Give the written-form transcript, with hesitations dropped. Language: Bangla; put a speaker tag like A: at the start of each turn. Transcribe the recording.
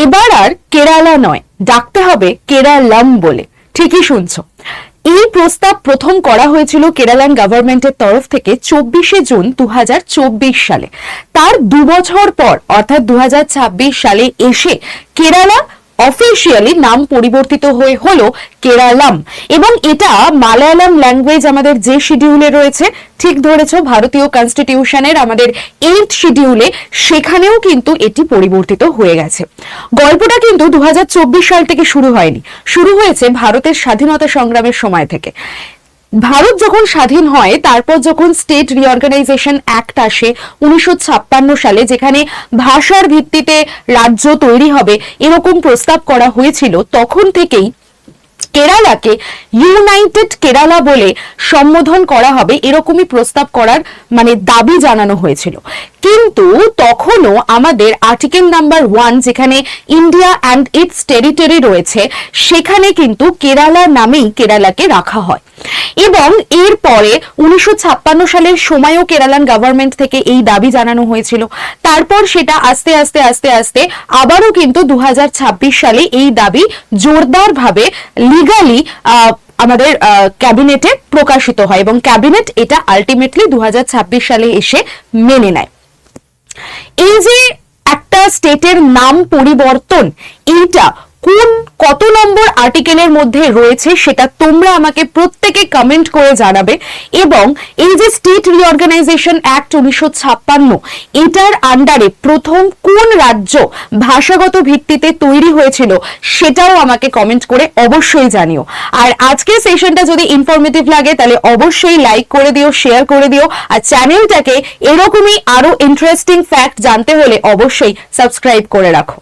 A: এবার আর কেরালা নয়, ডাকতে হবে কেরালাম বলে। ঠিকই শুনছো। এই প্রস্তাব প্রথম করা হয়েছিল কেরালান গভর্নমেন্টের তরফ থেকে 24শে জুন 2024 সালে। তার 2 বছর পর অর্থাৎ 2026 সালে এসে কেরালা অফিসিয়ালি নাম পরিবর্তিত হয়ে হলো কেরালাম। এবং এটা মালায়ালাম ল্যাঙ্গুয়েজ আমাদের যে শিডিউলে রয়েছে, ঠিক ধরেছো, ভারতীয় কনস্টিটিউশনের আমাদের 8th শিডিউলে, সেখানেও কিন্তু এটি পরিবর্তিত হয়ে গেছে। গল্পটা কিন্তু 2024 সাল থেকে শুরু হয়নি, শুরু হয়েছে ভারতের স্বাধীনতা সংগ্রামের সময় থেকে। ভারত যখন স্বাধীন হয়, তারপর যখন স্টেট রিঅর্গানাইজেশন অ্যাক্ট আসে 1956 সালে, যেখানে ভাষার ভিত্তিতে রাজ্য তৈরি হবে এরকম প্রস্তাব করা হয়েছিল, তখন থেকেই কেরালাকে ইউনাইটেড কেরালা বলে সম্বোধন করা হবে এরকমই প্রস্তাব করার দাবি জানানো হয়েছিল। কিন্তু তখনও আমাদের আর্টিকেল নাম্বার 1, যেখানে ইন্ডিয়া অ্যান্ড ইটস টেরিটরি রয়েছে, সেখানে কিন্তু কেরালা নামেই কেরালাকে রাখা হয়। এবং এরপরে 1956 সালের সময়ও কেরালান গভর্নমেন্ট থেকে এই দাবি জানানো হয়েছিল। তারপর সেটা আস্তে আস্তে আস্তে আস্তে আবারও কিন্তু 2026 সালে এই দাবি জোরদার ভাবে লিগালি আমাদের ক্যাবিনেটে প্রকাশিত হয় এবং ক্যাবিনেট এটা আলটিমেটলি 2026 সালে এসে মেনে নেয়। এই যে একটা স্টেটের নাম পরিবর্তন, এইটা কত নম্বর আর্টিকেলের মধ্যে রয়েছে সেটা তোমরা আমাকে প্রত্যেকে কমেন্ট করে জানাবে। এবং এই যে স্টেট রিঅর্গানাইজেশন অ্যাক্ট 1956, এটার আন্ডারে প্রথম কোন রাজ্য ভাষাগত ভিত্তিতে তৈরি হয়েছিল সেটাও আমাকে কমেন্ট করে অবশ্যই জানিও। আর আজকের সেশনটা যদি ইনফরমেটিভ লাগে তাহলে অবশ্যই লাইক করে দিও, শেয়ার করে দিও। আর চ্যানেলটাকে এরকমই আরো ইন্টারেস্টিং ফ্যাক্ট জানতে হলে অবশ্যই সাবস্ক্রাইব করে রাখো।